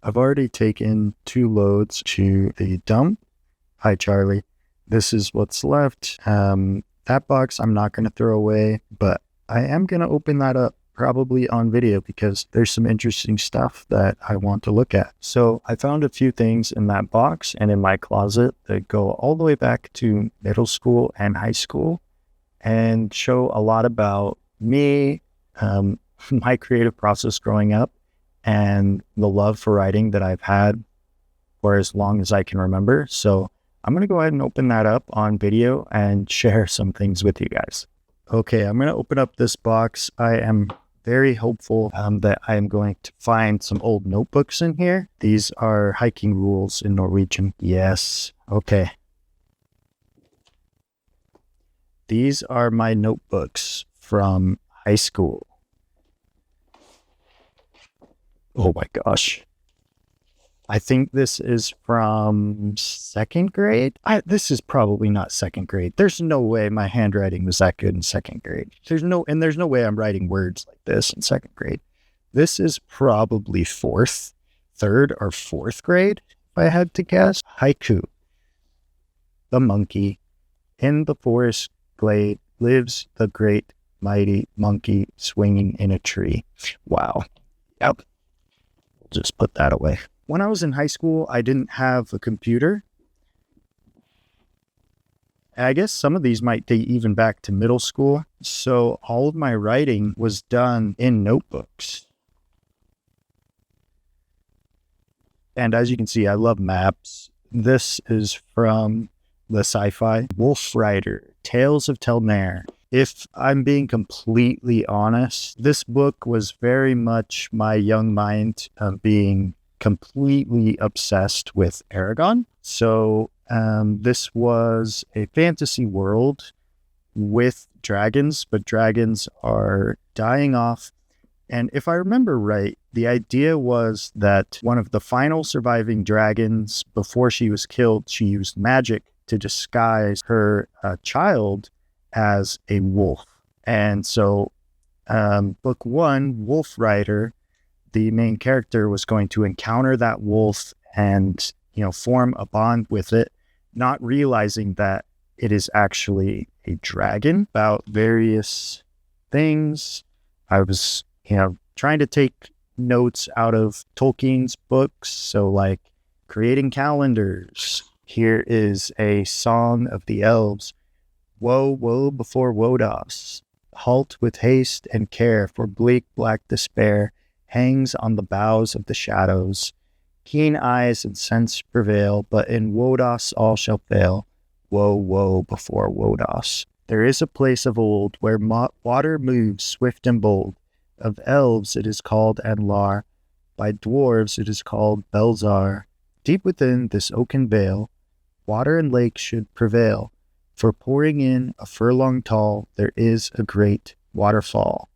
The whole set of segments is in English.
I've already taken 2 loads to the dump. Hi, Charlie. This is what's left. That box I'm not going to throw away, but I am going to open that up probably on video because there's some interesting stuff that I want to look at. So I found a few things in that box and in my closet that go all the way back to middle school and high school and show a lot about me, my creative process growing up, and the love for writing that I've had for as long as I can remember. So I'm going to go ahead and open that up on video and share some things with you guys. Okay, I'm going to open up this box. I am very hopeful that I am going to find some old notebooks in here. These are hiking rules in Norwegian. Yes. Okay. These are my notebooks from high school. Oh my gosh. I think this is from 2nd grade. This is probably not 2nd grade. There's no way my handwriting was that good in 2nd grade. There's no way I'm writing words like this in 2nd grade. This is probably 3rd or 4th grade, if I had to guess. Haiku. The monkey. In the forest glade lives the great mighty monkey swinging in a tree. Wow. Yep. We'll just put that away. When I was in high school, I didn't have a computer. And I guess some of these might date even back to middle school. So all of my writing was done in notebooks. And as you can see, I love maps. This is from the sci-fi Wolf Rider, Tales of Telmare. If I'm being completely honest, this book was very much my young mind being completely obsessed with Aragon. So this was a fantasy world with dragons, but dragons are dying off. And if I remember right, the idea was that one of the final surviving dragons, before she was killed, she used magic to disguise her child as a wolf. And so book 1, Wolf Rider, the main character was going to encounter that wolf and, form a bond with it, not realizing that it is actually a dragon. About various things. I was, trying to take notes out of Tolkien's books. So like creating calendars. Here is a song of the elves. Woe, woe before Wodos. Halt with haste and care, for bleak black despair hangs on the boughs of the shadows. Keen eyes and sense prevail, but in Wodos all shall fail. Woe, woe before Wodos. There is a place of old where water moves swift and bold. Of elves it is called Anlar, by dwarves it is called Belzar. Deep within this oaken vale, water and lake should prevail, for pouring in a furlong tall, there is a great waterfall.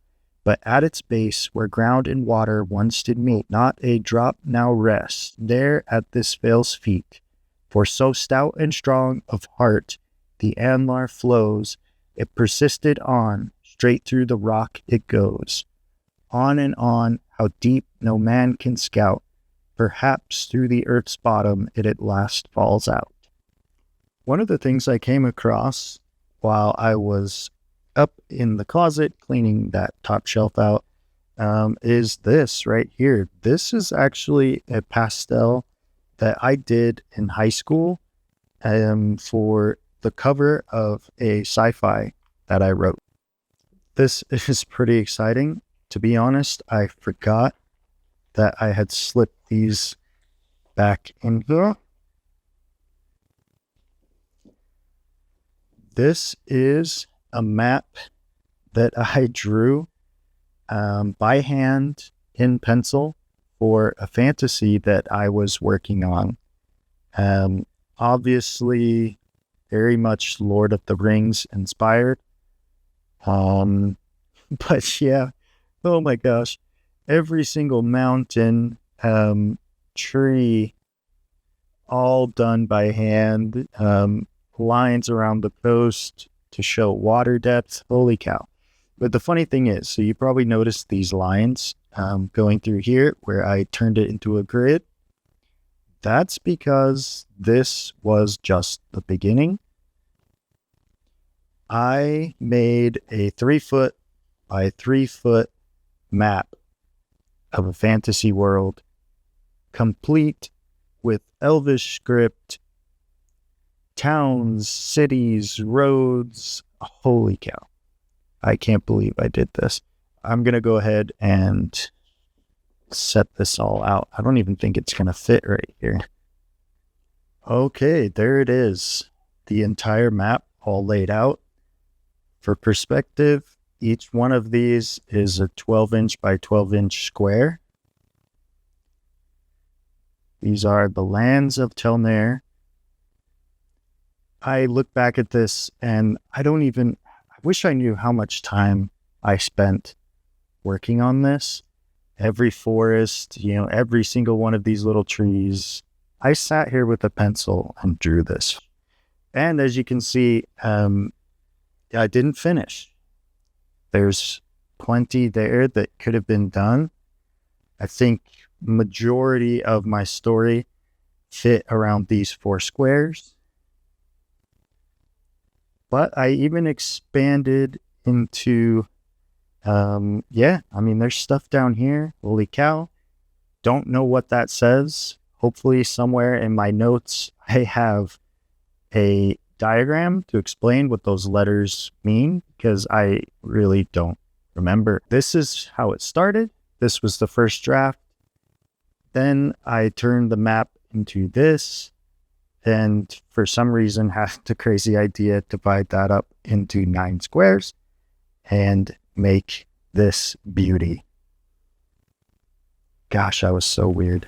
But at its base, where ground and water once did meet, not a drop now rests there at this vale's feet. For so stout and strong of heart the Anlar flows, it persisted on, straight through the rock it goes. On and on, how deep no man can scout, perhaps through the earth's bottom it at last falls out. One of the things I came across while I was up in the closet cleaning that top shelf out is this right here. This is actually a pastel that I did in high school for the cover of a sci-fi that I wrote. This is pretty exciting. To be honest, I forgot that I had slipped these back in here. This is a map that I drew by hand in pencil for a fantasy that I was working on. Obviously, very much Lord of the Rings inspired. But yeah, oh my gosh, every single mountain, tree, all done by hand. Lines around the coast to show water depth. Holy cow. But the funny thing is, so you probably noticed these lines going through here where I turned it into a grid. That's because this was just the beginning. I made a 3-foot by 3-foot map of a fantasy world, complete with Elvish script, towns, cities, roads. Holy cow. I can't believe I did this. I'm going to go ahead and set this all out. I don't even think it's going to fit right here. Okay, there it is. The entire map all laid out. For perspective, each one of these is a 12-inch by 12-inch square. These are the lands of Telnair. I look back at this and I wish I knew how much time I spent working on this. Every forest, every single one of these little trees. I sat here with a pencil and drew this. And as you can see, I didn't finish. There's plenty there that could have been done. I think majority of my story fit around these 4 squares. But I even expanded into, there's stuff down here. Holy cow. Don't know what that says. Hopefully somewhere in my notes, I have a diagram to explain what those letters mean, because I really don't remember. This is how it started. This was the first draft. Then I turned the map into this, and for some reason had the crazy idea to divide that up into 9 squares and make this beauty. Gosh, I was so weird.